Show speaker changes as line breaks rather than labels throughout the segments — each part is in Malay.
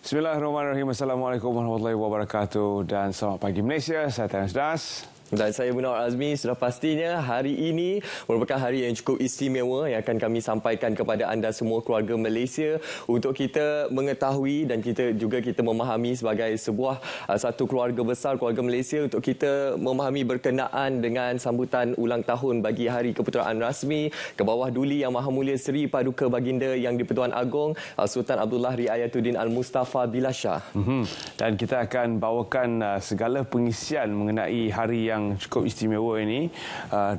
Bismillahirrahmanirrahim. Assalamualaikum warahmatullahi wabarakatuh dan selamat pagi Malaysia. Saya Tanis Das.
Dan saya Munawar Azmi. Sudah pastinya hari ini merupakan hari yang cukup istimewa yang akan kami sampaikan kepada anda semua keluarga Malaysia untuk kita mengetahui dan kita memahami sebagai sebuah satu keluarga besar, keluarga Malaysia, untuk kita memahami berkenaan dengan sambutan ulang tahun bagi Hari Keputeraan Rasmi ke bawah Duli Yang Maha Mulia Seri Paduka Baginda Yang di-Pertuan Agong Sultan Abdullah Riayatuddin Al-Mustafa Billah Shah.
Dan kita akan bawakan segala pengisian mengenai hari yang cukup istimewa ini.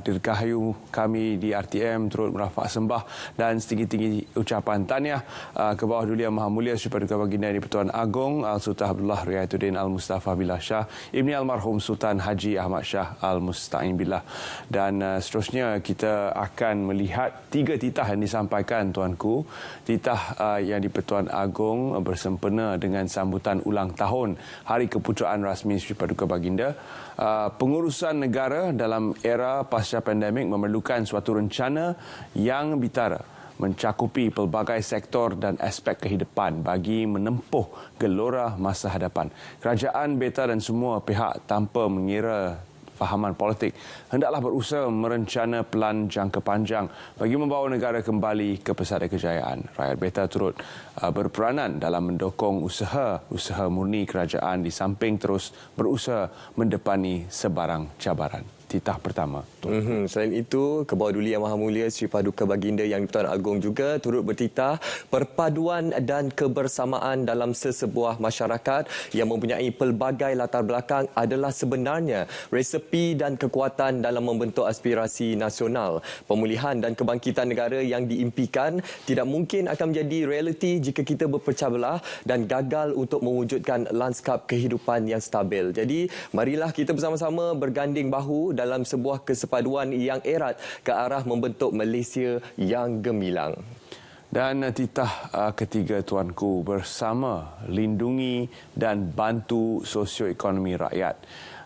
Dirgahayu kami di RTM turut merafak sembah dan setinggi-tinggi ucapan tahniah ke bawah Duli Yang Maha Mulia Seri Paduka Baginda Yang di-Pertuan Agong Sultan Abdullah Riayatuddin Al-Mustafa Billah Shah Ibni Almarhum Sultan Haji Ahmad Shah Al-Musta'in Billah. Dan seterusnya kita akan melihat 3 titah yang disampaikan tuanku. Titah yang di-Pertuan Agong bersempena dengan sambutan ulang tahun Hari Keputeraan Rasmi Seri Paduka Baginda. Pengurusan negara dalam era pasca pandemik memerlukan suatu rencana yang bitara, mencakupi pelbagai sektor dan aspek kehidupan bagi menempuh gelora masa hadapan. Kerajaan, beta dan semua pihak tanpa mengira fahaman politik hendaklah berusaha merencana pelan jangka panjang bagi membawa negara kembali ke pesada kejayaan. Rakyat beta turut berperanan dalam mendukung usaha murni kerajaan di samping terus berusaha mendepani sebarang cabaran. Titah pertama.
Selain itu, ke bawah Duli Yang Maha Mulia Seri Paduka Baginda Yang di-Pertuan Agong juga turut bertitah perpaduan dan kebersamaan dalam sesebuah masyarakat yang mempunyai pelbagai latar belakang adalah sebenarnya resepi dan kekuatan dalam membentuk aspirasi nasional. Pemulihan dan kebangkitan negara yang diimpikan tidak mungkin akan menjadi realiti jika kita berpecah belah dan gagal untuk mewujudkan lanskap kehidupan yang stabil. Jadi, marilah kita bersama-sama berganding bahu dalam sebuah kesepaduan yang erat ke arah membentuk Malaysia yang gemilang.
Dan titah ketiga tuanku, bersama lindungi dan bantu sosioekonomi rakyat.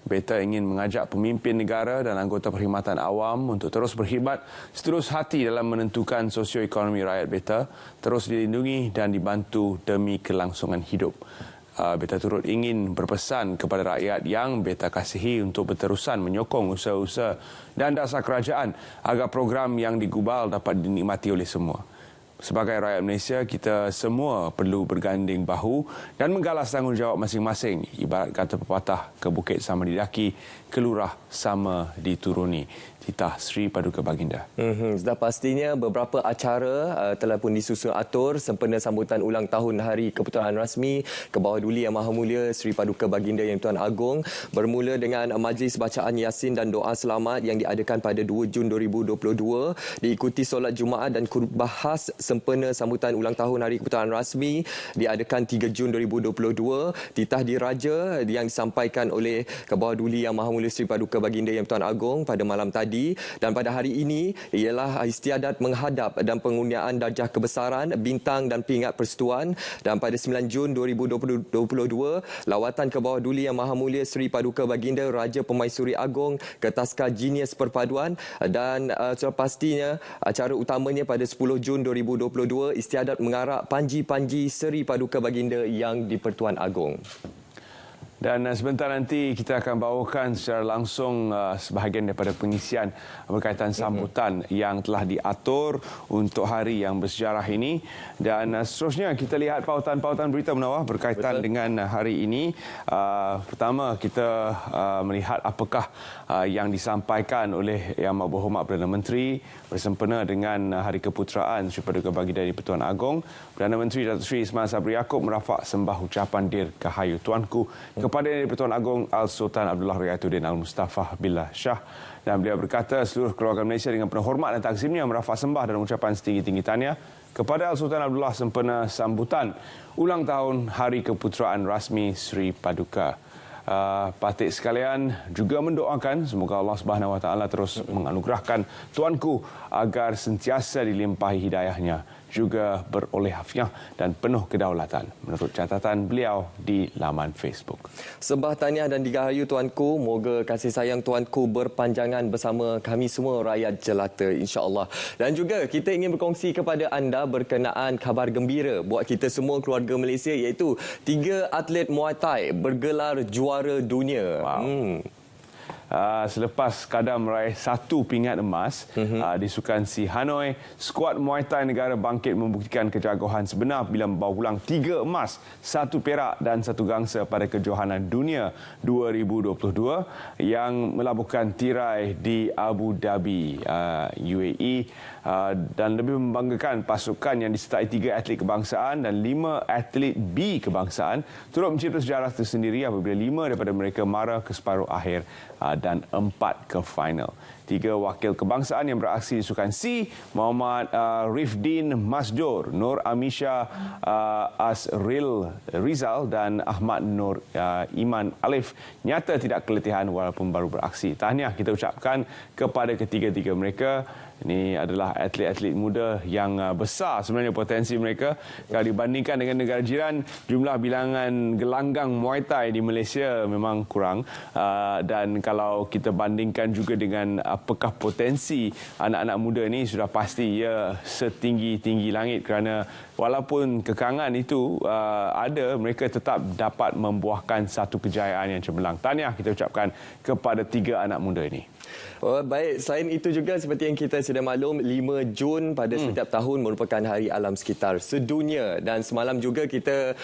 Beta ingin mengajak pemimpin negara dan anggota perkhidmatan awam untuk terus berkhidmat seterus hati dalam menentukan sosioekonomi rakyat beta terus dilindungi dan dibantu demi kelangsungan hidup. Beta turut ingin berpesan kepada rakyat yang beta kasihi untuk berterusan menyokong usaha-usaha dan dasar kerajaan agar program yang digubal dapat dinikmati oleh semua. Sebagai rakyat Malaysia, kita semua perlu berganding bahu dan menggalas tanggungjawab masing-masing. Ibarat kata pepatah, ke bukit sama didaki, ke lurah sama dituruni. Titah Seri Paduka Baginda.
Sudah pastinya beberapa acara telah pun disusun atur sempena sambutan ulang tahun Hari Keputeraan Rasmi ke bawah Duli Yang Maha Mulia Seri Paduka Baginda Yang di-Pertuan Agong, bermula dengan majlis bacaan Yasin dan doa selamat yang diadakan pada 2 Jun 2022, diikuti solat Jumaat dan khutbah khas sempena sambutan ulang tahun Hari Keputeraan Rasmi diadakan 3 Jun 2022. Titah diraja yang disampaikan oleh ke bawah Duli Yang Maha Mulia Seri Paduka Baginda Yang di-Pertuan Agong pada malam tadi. Dan pada hari ini ialah istiadat menghadap dan pengurniaan darjah kebesaran, bintang dan pingat persekutuan. Dan pada 9 Jun 2022, lawatan ke bawah Duli Yang Maha Mulia Seri Paduka Baginda Raja Permaisuri Agong ke Taska Genius Perpaduan. Dan sudah pastinya acara utamanya pada 10 Jun 2022 istiadat mengarak Panji-Panji Seri Paduka Baginda Yang di-Pertuan Agong.
Dan sebentar nanti kita akan bawakan secara langsung sebahagian daripada pengisian berkaitan sambutan yang telah diatur untuk hari yang bersejarah ini. Dan seterusnya kita lihat pautan-pautan berita Munawar berkaitan dengan hari ini. Pertama, kita melihat apakah yang disampaikan oleh Yang Berhormat Perdana Menteri bersempena dengan Hari Keputeraan Seri Paduka Baginda di-Pertuan Agong. Perdana Menteri Datuk Seri Ismail Sabri Yaakob merafak sembah ucapan dirgahayu tuanku kepada Yang di-Pertuan Agong Sultan Abdullah Riayatuddin Al-Mustafa Billah Shah. Dan beliau berkata seluruh keluarga Malaysia dengan penuh hormat dan takzimnya merafak sembah dan ucapan setinggi-tinggi tahniah kepada Sultan Abdullah sempena sambutan ulang tahun Hari Keputeraan Rasmi Seri Paduka. Patik sekalian juga mendoakan semoga Allah Subhanahu Wa Taala terus menganugerahkan tuanku agar sentiasa dilimpahi hidayahnya, juga beroleh afiah dan penuh kedaulatan, menurut catatan beliau di laman Facebook.
Sembah tahniah dan digahayu tuanku. Moga kasih sayang tuanku berpanjangan bersama kami semua rakyat jelata, insya-Allah. Dan juga kita ingin berkongsi kepada anda berkenaan kabar gembira buat kita semua keluarga Malaysia, iaitu 3 atlet Muay Thai bergelar juara dunia.
Wow. Selepas kadar meraih 1 pingat emas di Sukan Si Hanoi, skuad Muay Thai negara bangkit membuktikan kejagohan sebenar bila membawa pulang 3 emas, 1 perak dan 1 gangsa pada kejohanan dunia 2022 yang melabuhkan tirai di Abu Dhabi, UAE, dan lebih membanggakan pasukan yang disertai 3 atlet kebangsaan dan 5 atlet B kebangsaan turut mencipta sejarah tersendiri apabila 5 daripada mereka mara ke separuh akhir dan 4 ke final. 3 wakil kebangsaan yang beraksi di Sukan C, Muhammad Rifdin Masdur, Nur Amisha Asril Rizal dan Ahmad Nur Iman Alif nyata tidak keletihan walaupun baru beraksi. Tahniah kita ucapkan kepada ketiga-tiga mereka. Ini adalah atlet-atlet muda yang besar sebenarnya potensi mereka. Kalau dibandingkan dengan negara jiran, jumlah bilangan gelanggang Muay Thai di Malaysia memang kurang. Dan kalau kita bandingkan juga dengan apakah potensi anak-anak muda ini, sudah pasti ia setinggi-tinggi langit kerana walaupun kekangan itu ada, mereka tetap dapat membuahkan satu kejayaan yang cemerlang. Tahniah kita ucapkan kepada 3 anak muda ini.
Oh, baik, selain itu juga seperti yang kita sudah maklum, 5 Jun pada setiap tahun merupakan Hari Alam Sekitar Sedunia, dan semalam juga kita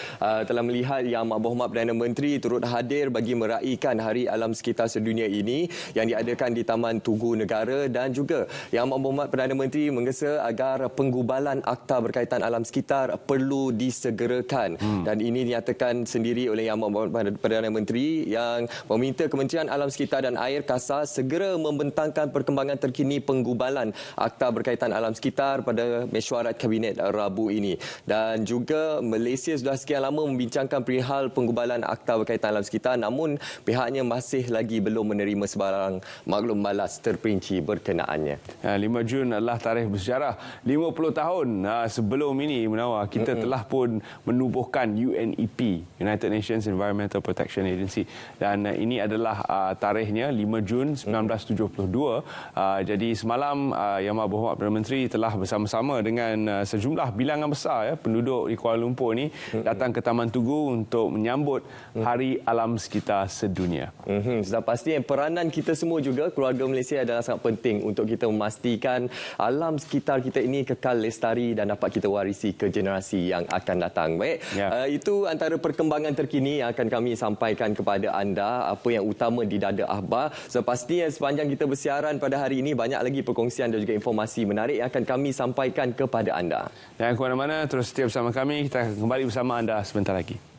telah melihat Yang Berhormat Perdana Menteri turut hadir bagi meraihkan Hari Alam Sekitar Sedunia ini yang diadakan di Taman Tugu Negara, dan juga Yang Berhormat Perdana Menteri menggesa agar penggubalan akta berkaitan alam sekitar perlu disegerakan. Dan ini dinyatakan sendiri oleh Yang Berhormat Perdana Menteri yang meminta Kementerian Alam Sekitar dan Air KASA segera membentangkan perkembangan terkini penggubalan akta berkaitan alam sekitar pada mesyuarat Kabinet Rabu ini. Dan juga Malaysia sudah sekian lama membincangkan perihal penggubalan akta berkaitan alam sekitar, namun pihaknya masih lagi belum menerima sebarang maklum balas terperinci berkenaannya.
5 Jun adalah tarikh bersejarah. 50 tahun sebelum ini, Munawar, kita telah pun menubuhkan UNEP, United Nations Environmental Protection Agency, dan ini adalah tarikhnya 5 Jun 1972. Jadi semalam Yang Berhormat Perdana Menteri telah bersama-sama dengan sejumlah bilangan besar penduduk di Kuala Lumpur ni datang ke Taman Tugu untuk menyambut Hari Alam Sekitar Sedunia.
Sudah pasti peranan kita semua juga, keluarga Malaysia, adalah sangat penting untuk kita memastikan alam sekitar kita ini kekal lestari dan dapat kita warisi ke generasi yang akan datang. Baik, itu antara perkembangan terkini yang akan kami sampaikan kepada anda, apa yang utama di dada akhbar. Pastinya sepanjang kita bersiaran pada hari ini, banyak lagi perkongsian dan juga informasi menarik yang akan kami sampaikan kepada anda.
Jangan ke mana-mana, terus setia bersama kami. Kita akan kembali bersama anda sebentar lagi.